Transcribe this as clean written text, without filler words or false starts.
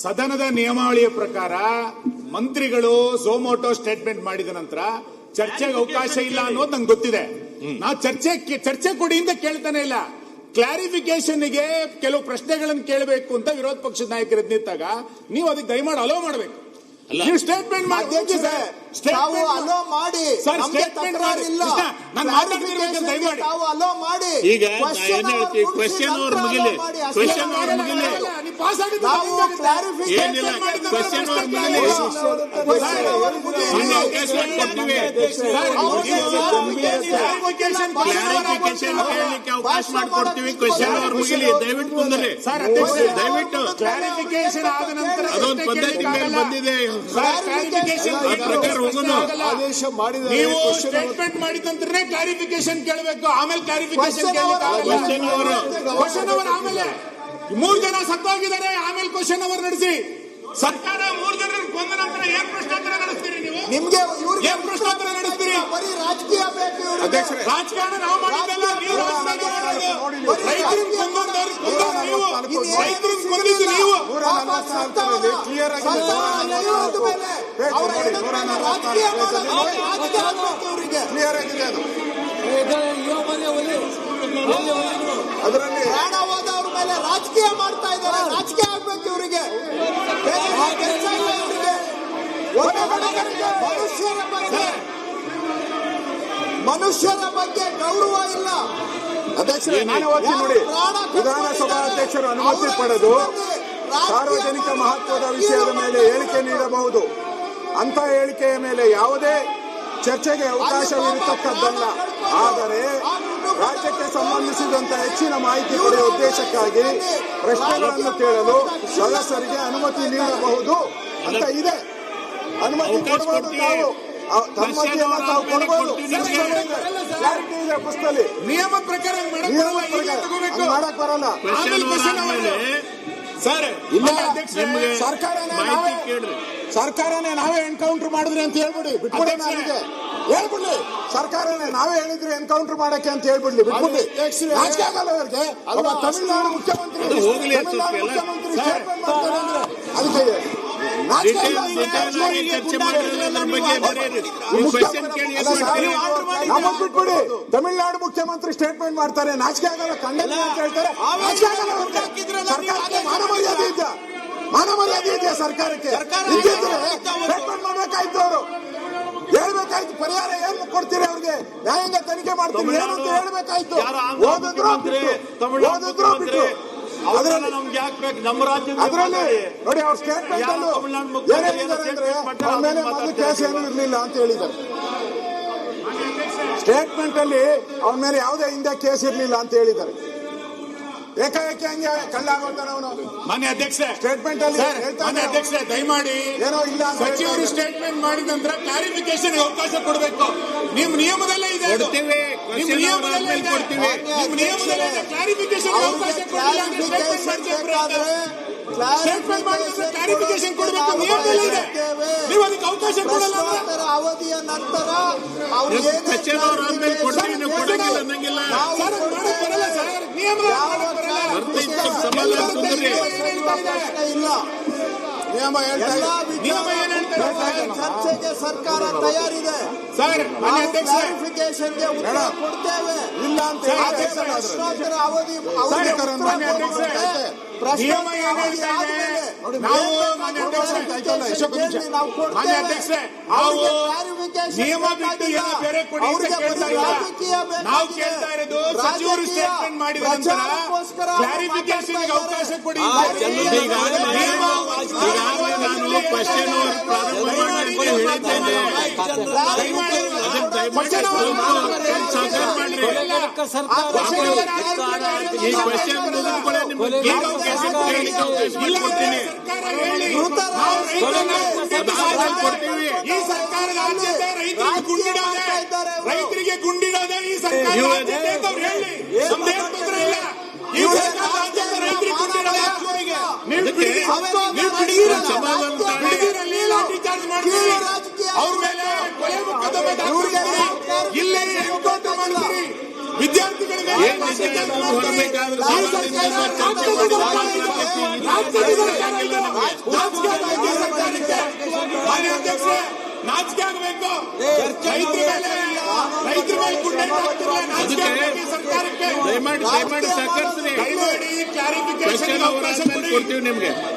ಸದನದ ನಿಯಮಾವಳಿಯ ಪ್ರಕಾರ ಮಂತ್ರಿಗಳು ಝೊಮೊಟೊ ಸ್ಟೇಟ್ಮೆಂಟ್ ಮಾಡಿದ ನಂತರ ಚರ್ಚೆಗೆ ಅವಕಾಶ ಇಲ್ಲ ಅನ್ನೋದು ನಂಗೆ ಗೊತ್ತಿದೆ. ನಾವು ಚರ್ಚೆ ಕೊಡಿ ಅಂತ ಕೇಳ್ತಾನೆ ಇಲ್ಲ. ಕ್ಲಾರಿಫಿಕೇಶನ್ಗೆ ಕೆಲವು ಪ್ರಶ್ನೆಗಳನ್ನು ಕೇಳಬೇಕು ಅಂತ ವಿರೋಧ ಪಕ್ಷದ ನಾಯಕರು ನಿಂತಾಗ ನೀವು ಅದಕ್ಕೆ ದಯಮಾಡಿ ಅಲೋ ಮಾಡಬೇಕು. ನೀವು ಸ್ಟೇಟ್ಮೆಂಟ್ ಮಾಡಿ ಅಲೋ ಮಾಡಿ ಸರ್, ಸ್ಟೇಟ್ಮೆಂಟ್ ಮಾಡಿಲ್ಲ. ನಾನು ಮಾತಾಡ್ತಿರ್ಬೇಕು ದಯಮಾಡಿ. ಈಗ ಕ್ವೆಶ್ಚನ್ ಅವ್ರ ಮುಗಿಲಿ, ಕ್ವೆಶ್ಚನ್ ಅವ್ರ ಮುಗಿಲಿ, ಏನಿಲ್ಲ ಕ್ವೆಶ್ಚನ್ ಅವ್ರ ಮುಗಿಲಿ, ಕ್ಲಾರಿಫಿಕೇಶನ್ ಕೇಳಲಿಕ್ಕೆ ಅವಕಾಶ ಮಾಡಿಕೊಡ್ತೀವಿ. ಕ್ವೆಶ್ಚನ್ ಅವ್ರ ಮುಗಿಲಿ, ದಯವಿಟ್ಟು ಕುಂದ್ರಿ ದಯವಿಟ್ಟು. ಕ್ಲಾರಿಫಿಕೇಶನ್ ಆದ ನಂತರ ಅದೊಂದು ಪದ್ಧತಿ ಮೇಲೆ ಬಂದಿದೆ. ನೀವು ಸ್ಟೇಟ್ಮೆಂಟ್ ಮಾಡಿದ ನಂತರ ಕ್ಲಾರಿಫಿಕೇಶನ್ ಕೇಳಬೇಕು, ಆಮೇಲೆ ಕ್ಲಾರಿಫಿಕೇಶನ್ ಕ್ವಶನ್ ಅವರ್ ಆಮೇಲೆ 3 ಜನ ಸತ್ತೋಗಿದ್ದಾರೆ, ಆಮೇಲೆ ಕ್ವಶನ್ ಅವರ್ ನಡೆಸಿ. ಸರ್ಕಾರ 3 ಜನ ಕೊಂದ ನಂತರ ಏನ್ ಪ್ರಶ್ನೋತ್ತರ ನಡೆಸ್ತೀರಿ ನೀವು? ನಿಮ್ಗೆ ಏನ್ ಪ್ರಶ್ನೋತ್ತರ ನಡೆಸ್ತೀರಿ? ಬರೀ ರಾಜಕೀಯ ಬೇಕು. ರಾಜಕಾರಣ ನಾವು ಮಾಡಿದ್ದಲ್ಲ, ನೀವು ರೈತರಿಗೆ ಕೊಂದಿದ್ದು ನೀವು. ಅದರಲ್ಲಿ ಪ್ರಾಣ ಹೋದವ್ರ ಮೇಲೆ ರಾಜಕೀಯ ಮಾಡ್ತಾ ಇದ್ದಾರೆ. ರಾಜಕೀಯ ಆಗ್ಬೇಕು ಇವರಿಗೆ. ಮನುಷ್ಯರ ಬಗ್ಗೆ ಗೌರವ ಇಲ್ಲ. ಅಧ್ಯಕ್ಷರೇ, ನೋಡಿ, ವಿಧಾನಸಭಾ ಅಧ್ಯಕ್ಷರು ಅನುಮತಿ ಪಡೆದು ಸಾರ್ವಜನಿಕ ಮಹತ್ವದ ವಿಷಯದ ಮೇಲೆ ಹೇಳಿಕೆ ನೀಡಬಹುದು. ಅಂತ ಹೇಳಿಕೆಯ ಮೇಲೆ ಯಾವುದೇ ಚರ್ಚೆಗೆ ಅವಕಾಶವಿರತಕ್ಕದ್ದಲ್ಲ. ಆದರೆ ರಾಜ್ಯಕ್ಕೆ ಸಂಬಂಧಿಸಿದಂತೆ ಹೆಚ್ಚಿನ ಮಾಹಿತಿ ಪಡೆಯುವ ಉದ್ದೇಶಕ್ಕಾಗಿ ಪ್ರಶ್ನೆಗಳನ್ನು ಕೇಳಲು ಸದಸ್ಯರಿಗೆ ಅನುಮತಿ ನೀಡಬಹುದು ಅಂತ ಇದೆ. ಅನುಮತಿ ಕೊಡಬಹುದು. ತಾವು ಕೊಡಬಹುದು. ಪುಸ್ತಕದಲ್ಲಿ ನಿಯಮ ಪ್ರಕಾರ ಮಾಡಕ್ ಬರಲ್ಲ. ಸರ್, ಸರ್ಕಾರನೇ ನಾವೇ ಎನ್ಕೌಂಟರ್ ಮಾಡಿದ್ರಿ ಅಂತ ಹೇಳ್ಬಿಡಿ, ಬಿಟ್ಬಿಡಿ. ನನಗೆ ಹೇಳ್ಬಿಡ್ಲಿ, ಸರ್ಕಾರನೇ ನಾವೇ ಹೇಳಿದ್ರಿ ಎನ್ಕೌಂಟರ್ ಮಾಡಕ್ಕೆ ಅಂತ ಹೇಳ್ಬಿಡ್ಲಿ, ಬಿಟ್ಬಿಡ್ಲಿ. ರಾಜಕೀಯ ಆಗಲ್ಲ ಅವ್ರಿಗೆ. ತಮಿಳುನಾಡು ಮುಖ್ಯಮಂತ್ರಿ ಅದಕ್ಕೆ ನಮಗ್ ಬಿಟ್ಬಿಡಿ. ತಮಿಳುನಾಡು ಮುಖ್ಯಮಂತ್ರಿ ಸ್ಟೇಟ್ಮೆಂಟ್ ಮಾಡ್ತಾರೆ, ನಾಚಿಕೆ ಆಗಲ್ಲ, ಖಂಡನೆ ಅಂತ ಹೇಳ್ತಾರೆ. ಸರ್ಕಾರಕ್ಕೆ ಮಾನಮರ್ಯಾದೆ ಇದೆಯಾ? ಮಾನಮರ್ಯಾದೆ ಇದೆಯಾ ಸರ್ಕಾರಕ್ಕೆ? ಸ್ಟೇಟ್ಮೆಂಟ್ ಮಾಡ್ಬೇಕಾಯ್ತು, ಅವರು ಹೇಳ್ಬೇಕಾಯ್ತು. ಪರಿಹಾರ ಏನ್ ಕೊಡ್ತೀರಿ ಅವ್ರಿಗೆ? ನ್ಯಾಯಾಂಗ ತನಿಖೆ ಮಾಡ್ತೀವಿ ಏನು ಅಂತ ಹೇಳ್ಬೇಕಾಯ್ತು. ಓದಿದ್ರು ಬಿಟ್ಟು ಅದರಲ್ಲಿ ನೋಡಿ, ಅವ್ರ ಸ್ಟೇಟ್ಮೆಂಟ್ ಏನೇನಿದ್ದಾರೆ ಅವ್ರ ಮೇಲೆ ಮೊದಲು ಕೇಸ್ ಏನೂ ಇರಲಿಲ್ಲ ಅಂತ ಹೇಳಿದ್ದಾರೆ. ಸ್ಟೇಟ್ಮೆಂಟ್ ಅಲ್ಲಿ ಅವನ ಮೇಲೆ ಯಾವುದೇ ಹಿಂದೆ ಕೇಸ್ ಇರಲಿಲ್ಲ ಅಂತ ಹೇಳಿದ್ದಾರೆ. ಏಕಾಏಕಿ ಹಂಗೆ ಕಳ್ಳಾಗೋತಾನೆ ಅವನು. ಮಾನ್ಯ ಅಧ್ಯಕ್ಷ, ಸ್ಟೇಟ್ಮೆಂಟ್ ಅಲ್ಲಿ ಮಾನ್ಯ ಅಧ್ಯಕ್ಷ, ದಯಮಾಡಿ ಏನೋ ಇಲ್ಲ ಸಚಿವರು ಸ್ಟೇಟ್ಮೆಂಟ್ ಮಾಡಿದ ನಂತರ ಕ್ಲಾರಿಫಿಕೇಶನ್ ಅವಕಾಶ ಕೊಡಬೇಕು. ನಿಮ್ಮ ನಿಯಮದಲ್ಲೇ ಇದೆ, ನಿಮ್ಮ ನಿಯಮದಲ್ಲೇ ಇದೆ, ನಿಮ್ಮ ನಿಯಮದಲ್ಲೇ ಇದೆ. ಕ್ಲಾರಿಫಿಕೇಶನ್ ಅವಕಾಶ ಕೊಡಲಿಲ್ಲ ಸ್ಟೇಟ್ಮೆಂಟ್ ಮಾಡಿದ್ರೆ ಕ್ಲಾರಿಫಿಕೇಶನ್ ಕೊಡಬೇಕು, ನಿಯಮದಲ್ಲೇ ಇದೆ. ನೀವು ಅದಕ್ಕೆ ಅವಕಾಶ ಕೊಡಲ್ಲ. ಅವಧಿಯ ನಂತರ ನಿಯಮ ಚರ್ಚೆಗೆ ಸರ್ಕಾರ ತಯಾರಿದೆ ಸರ್. ಕ್ಲಾರಿಫಿಕೇಶನ್ಗೆ ಉತ್ತರ ಕೊಡ್ತೇವೆ. ಇಲ್ಲ ಅಂತ ಪ್ರಶ್ನೋತ್ತರ ಅವಧಿ ನಿಯಮ ಏನ್ ಹೇಳ್ತಾ ಇದೆ? ನಾವು ನಿಯಮ ಬಿಟ್ಟು ಏನೋ ಬೇರೆ ಕೊಡಿ ಅಂತ ಕೇಳ್ತಾ ಇಲ್ಲ. ನಾವು ಕೇಳ್ತಾ ಇರೋದು ಸಚಿವರು ಸ್ಟೇಟ್ಮೆಂಟ್ ಮಾಡಿದ ನಂತರ ಕ್ಲಾರಿಫಿಕೇಶನ್ ಅವಕಾಶ ಕೊಡಿ. ನಾನು ಕ್ವೆಶ್ಚನ್ ಪ್ರಾರಂಭ ಹೇಳಿದ್ದೇನೆ. ಈ ಕ್ವೆಶ್ಚನ್ ಈ ಸರ್ಕಾರದ ಆದ್ಯತೆ ರೈತರಿಗೆ ಗುಂಡಿಡೋದೇ ಈ ಸರ್ಕಾರದ ಆದ್ಯತೆ ಅಂತ ಅವ್ರು ಹೇಳಿ. ನಮ್ದೇನು ತೊಂದರೆ ಇಲ್ಲ. ಈ ಸರ್ಕಾರದ ಆದ್ಯತೆ ರೈತರಿಗೆ ಗುಂಡಿಡೋದೇ. ನೀವು ಬಿಡಿಗಿರಲ್ಲಿ ಲಾಠಿ ಚಾರ್ಜ್ ಮಾಡ್ತೀರಿ, ಅವ್ರ ಮೇಲೆ ಕೊಲೆ ಮೊಕದ್ದಮೆ ದಾಖಲಿಸ್ತೀರಿ, ಇಲ್ಲೇ ಎನ್ಕೌಂಟರ್ ಮಾಡ್ತೀರಿ, ವಿದ್ಯಾರ್ಥಿಗಳ ಮೇಲೆ ಅಧ್ಯಕ್ಷರೇ, ನಾಚಿಕೆ ಆಗಬೇಕು. ರೈತರ ಮೇಲೆ ಗುಂಡೇಟು ಹಾಕ್ತಿರಲ್ಲ, ನಾಚಿಕೆ ಆಗ್ಬೇಕು ಈ ಸರ್ಕಾರಕ್ಕೆ. ದಯಮಾಡಿ ಸಹಕರಿಸ್ರಿ. ದಯಮಾಡಿ ಕ್ಲಾರಿಫಿಕೇಶನ್ ಅವಕಾಶ ಕೊಡಿ. ಕೊಡ್ತೀವಿ ನಿಮ್ಗೆ.